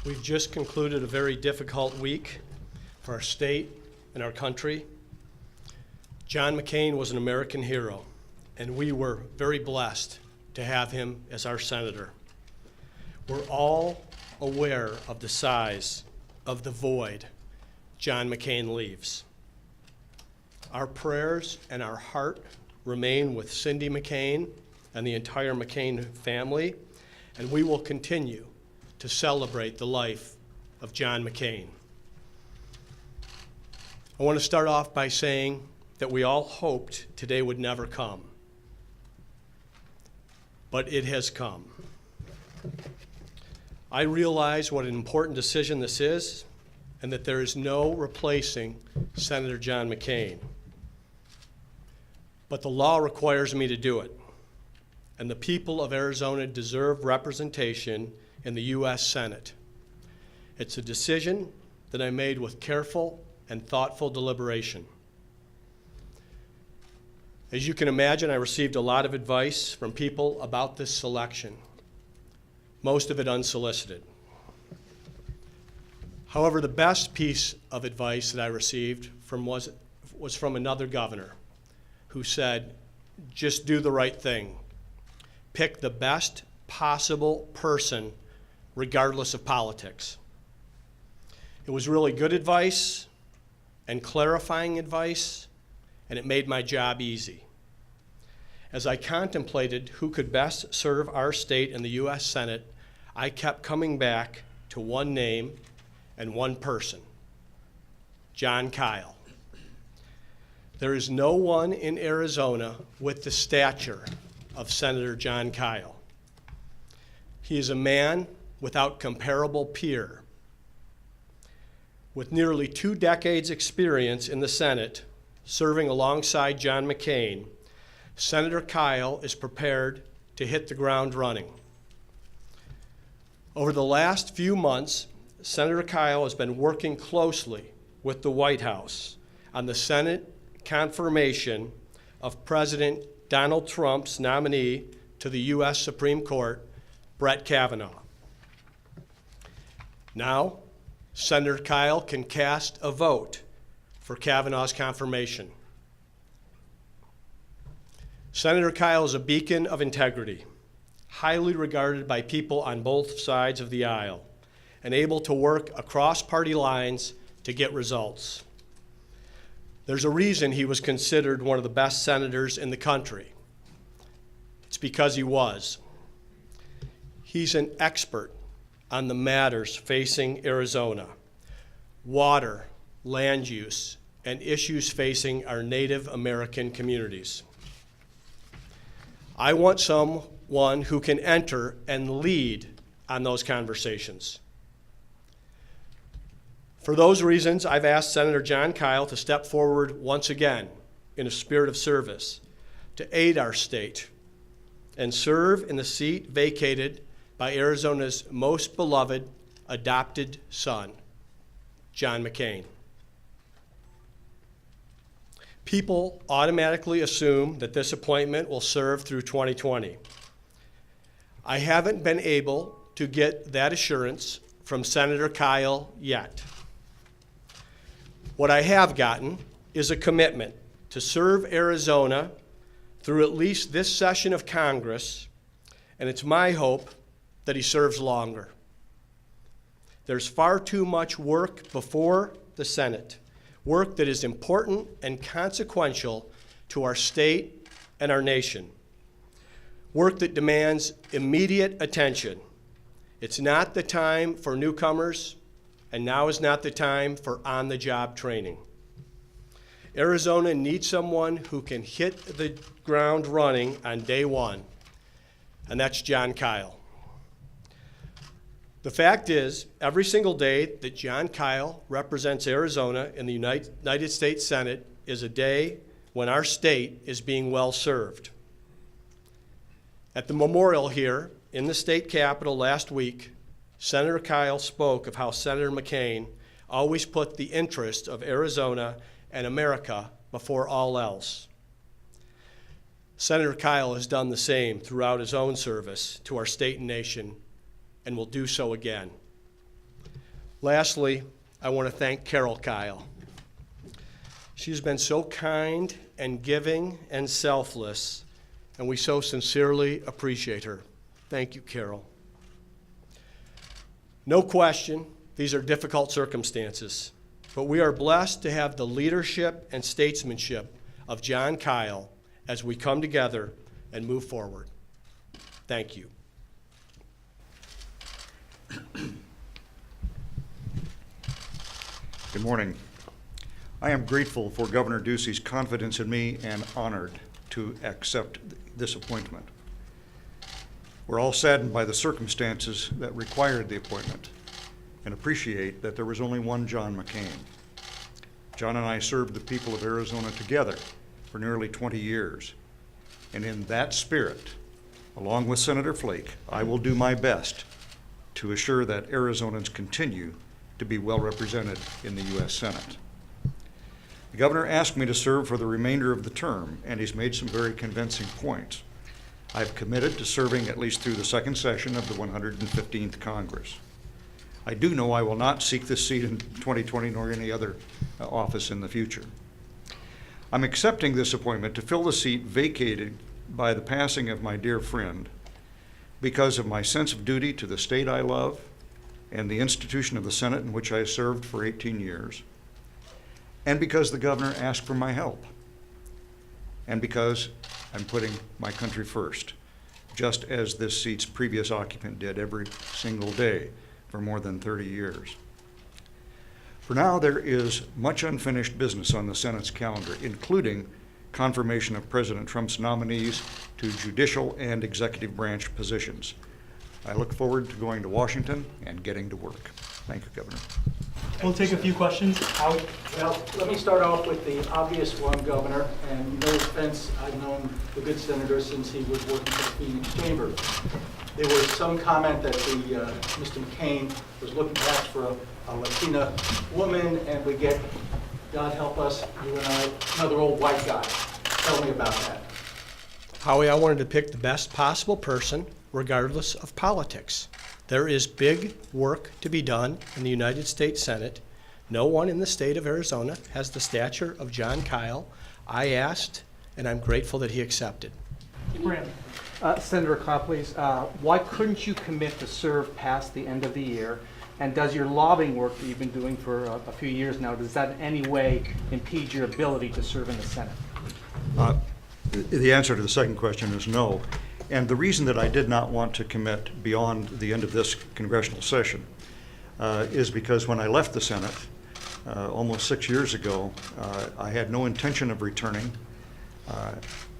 We've just concluded a very difficult week for our state and our country. John McCain was an American hero, and we were very blessed to have him as our senator. We're all aware of the size of the void John McCain leaves. Our prayers and our heart remain with Cindy McCain and the entire McCain family, and we will continue to celebrate the life of John McCain. I want to start off by saying that we all hoped today would never come, but it has come. I realize what an important decision this is, and that there is no replacing Senator John McCain. But the law requires me to do it, and the people of Arizona deserve representation in the U.S. Senate. It's a decision that I made with careful and thoughtful deliberation. As you can imagine, I received a lot of advice from people about this selection, most of it unsolicited. However, the best piece of advice that I received was from another governor who said, just do the right thing. Pick the best possible person regardless of politics. It was really good advice and clarifying advice, and it made my job easy. As I contemplated who could best serve our state in the U.S. Senate, I kept coming back to one name and one person, Jon Kyl. There is no one in Arizona with the stature of Senator Jon Kyl. He is a man without comparable peer. With nearly 2 decades experience in the Senate, serving alongside John McCain, Senator Kyl is prepared to hit the ground running. Over the last few months, Senator Kyl has been working closely with the White House on the Senate confirmation of President Donald Trump's nominee to the U.S. Supreme Court, Brett Kavanaugh. Now, Senator Kyl can cast a vote for Kavanaugh's confirmation. Senator Kyl is a beacon of integrity, highly regarded by people on both sides of the aisle, and able to work across party lines to get results. There's a reason he was considered one of the best senators in the country. It's because he was. He's an expert on the matters facing Arizona: water, land use, and issues facing our Native American communities. I want someone who can enter and lead on those conversations. For those reasons, I've asked Senator Jon Kyl to step forward once again in a spirit of service to aid our state and serve in the seat vacated by Arizona's most beloved adopted son, John McCain. People automatically assume that this appointment will serve through 2020. I haven't been able to get that assurance from Senator Kyl yet. What I have gotten is a commitment to serve Arizona through at least this session of Congress, and it's my hope that he serves longer. There's far too much work before the Senate, work that is important and consequential to our state and our nation, work that demands immediate attention. It's not the time for newcomers, and now is not the time for on-the-job training. Arizona needs someone who can hit the ground running on day one, and that's Jon Kyl. The fact is, every single day that Jon Kyl represents Arizona in the United States Senate is a day when our state is being well served. At the memorial here in the state capitol last week, Senator Kyl spoke of how Senator McCain always put the interests of Arizona and America before all else. Senator Kyl has done the same throughout his own service to our state and nation, and will do so again. Lastly, I want to thank Carol Kyle. She's been so kind and giving and selfless, and we so sincerely appreciate her. Thank you, Carol. No question, these are difficult circumstances, but we are blessed to have the leadership and statesmanship of John Kyle as we come together and move forward. Thank you. Good morning. I am grateful for Governor Ducey's confidence in me and honored to accept this appointment. We're all saddened by the circumstances that required the appointment and appreciate that there was only one John McCain. John and I served the people of Arizona together for nearly 20 years. And in that spirit, along with Senator Flake, I will do my best to assure that Arizonans continue to be well represented in the U.S. Senate. The governor asked me to serve for the remainder of the term, and he's made some very convincing points. I've committed to serving at least through the second session of the 115th Congress. I do know I will not seek this seat in 2020 nor any other office in the future. I'm accepting this appointment to fill the seat vacated by the passing of my dear friend because of my sense of duty to the state I love and the institution of the Senate in which I served for 18 years, and because the governor asked for my help, and because I'm putting my country first, just as this seat's previous occupant did every single day for more than 30 years. For now, there is much unfinished business on the Senate's calendar, including confirmation of President Trump's nominees to judicial and executive branch positions. I look forward to going to Washington and getting to work. Thank you, Governor. We'll take a few questions. Howard? Well, let me start off with the obvious one, Governor, and no offense, I've known the good senator since he was working for the Phoenix Chamber. There was some comment that Mr. McCain was looking perhaps for a Latina woman, and we get, God help us, you and I, another old white guy. Tell me about that. Howie, I wanted to pick the best possible person, regardless of politics. There is big work to be done in the United States Senate. No one in the state of Arizona has the stature of John Kyle. I asked, and I'm grateful that he accepted. Brandon. Senator Kyle, please, why couldn't you commit to serve past the end of the year? And does your lobbying work that you've been doing for a few years now, does that in any way impede your ability to serve in the Senate? The answer to the second question is no. And the reason that I did not want to commit beyond the end of this congressional session is because when I left the Senate almost 6 years ago, I had no intention of returning.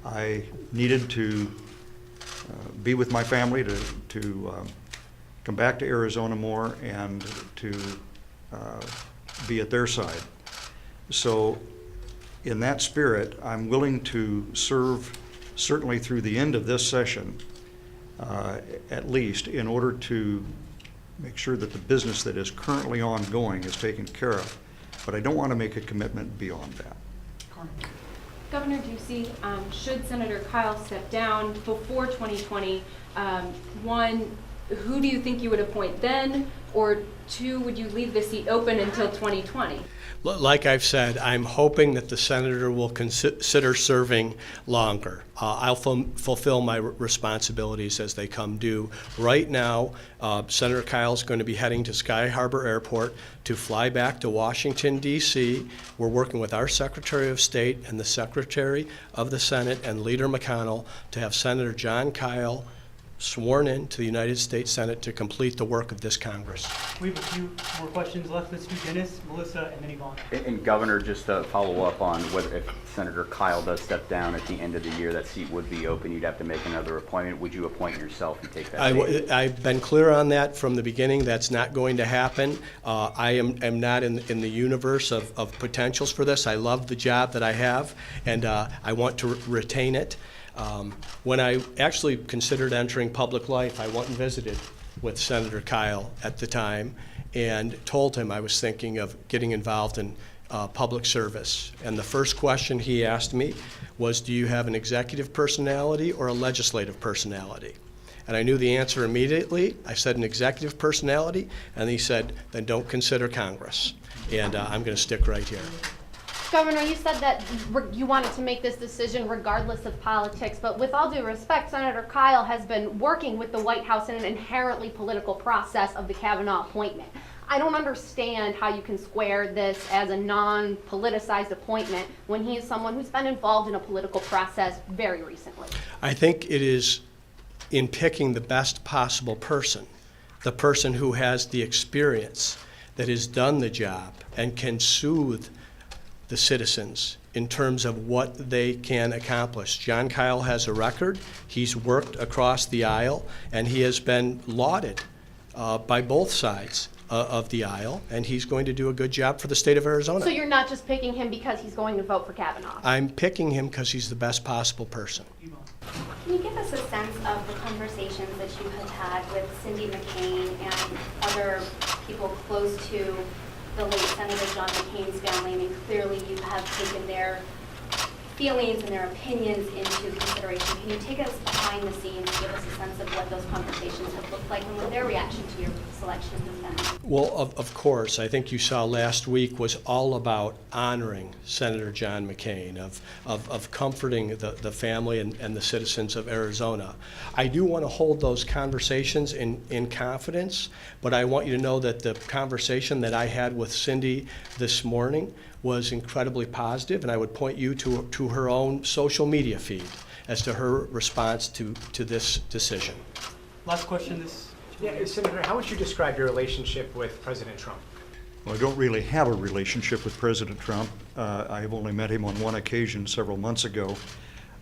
I needed to be with my family, to come back to Arizona more and to be at their side. So in that spirit, I'm willing to serve certainly through the end of this session, at least, in order to make sure that the business that is currently ongoing is taken care of. But I don't want to make a commitment beyond that. Governor Ducey, should Senator Kyle step down before 2020, one, who do you think you would appoint then? Or two, would you leave the seat open until 2020? Like I've said, I'm hoping that the senator will consider serving longer. I'll fulfill my responsibilities as they come due. Right now, Senator Kyle's going to be heading to Sky Harbor Airport to fly back to Washington, D.C. We're working with our Secretary of State and the Secretary of the Senate and Leader McConnell to have Senator John Kyle sworn in to the United States Senate to complete the work of this Congress. We have a few more questions left. Let's do Dennis, Melissa, and then Yvonne. And Governor, just to follow up on whether if Senator Kyle does step down at the end of the year, that seat would be open. You'd have to make another appointment. Would you appoint yourself and take that seat? I've been clear on that from the beginning. That's not going to happen. I am not in the universe of potentials for this. I love the job that I have, and I want to retain it. When I actually considered entering public life, I went and visited with Senator Kyle at the time and told him I was thinking of getting involved in public service. And the first question he asked me was, do you have an executive personality or a legislative personality? And I knew the answer immediately. I said an executive personality, and he said, then don't consider Congress. And I'm going to stick right here. Governor, you said that you wanted to make this decision regardless of politics, but with all due respect, Senator Kyle has been working with the White House in an inherently political process of the Kavanaugh appointment. I don't understand how you can square this as a non-politicized appointment when he is someone who's been involved in a political process very recently. I think it is in picking the best possible person, the person who has the experience, that has done the job and can soothe the citizens in terms of what they can accomplish. John Kyle has a record. He's worked across the aisle, and he has been lauded by both sides of the aisle, and he's going to do a good job for the state of Arizona. So you're not just picking him because he's going to vote for Kavanaugh? I'm picking him because he's the best possible person. Can you give us a sense of the conversations that you have had with Cindy McCain and other people close to the late Senator John McCain's family? I mean, clearly you have taken their feelings and their opinions into consideration. Can you take us behind the scenes, give us a sense of what those conversations have looked like and what their reaction to your selection has been? Well, of course, I think you saw last week was all about honoring Senator John McCain, of comforting the family and the citizens of Arizona. I do want to hold those conversations in confidence, but I want you to know that the conversation that I had with Cindy this morning was incredibly positive, and I would point you to her own social media feed as to her response to this decision. Last question, this. Yeah, Senator, how would you describe your relationship with President Trump? Well, I don't really have a relationship with President Trump. I have only met him on one occasion several months ago.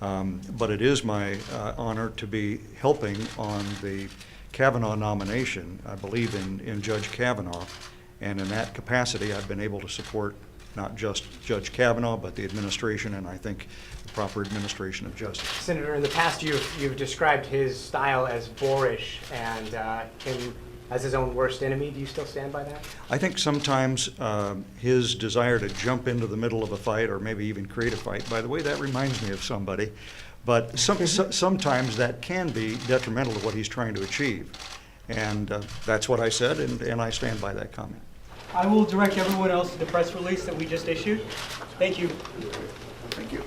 But it is my honor to be helping on the Kavanaugh nomination. I believe in Judge Kavanaugh. And in that capacity, I've been able to support not just Judge Kavanaugh, but the administration, and I think the proper administration of justice. Senator, in the past you've described his style as boorish and him as his own worst enemy. Do you still stand by that? I think sometimes his desire to jump into the middle of a fight or maybe even create a fight, by the way, that reminds me of somebody, but sometimes that can be detrimental to what he's trying to achieve. And that's what I said, and I stand by that comment. I will direct everyone else to the press release that we just issued. Thank you. Thank you.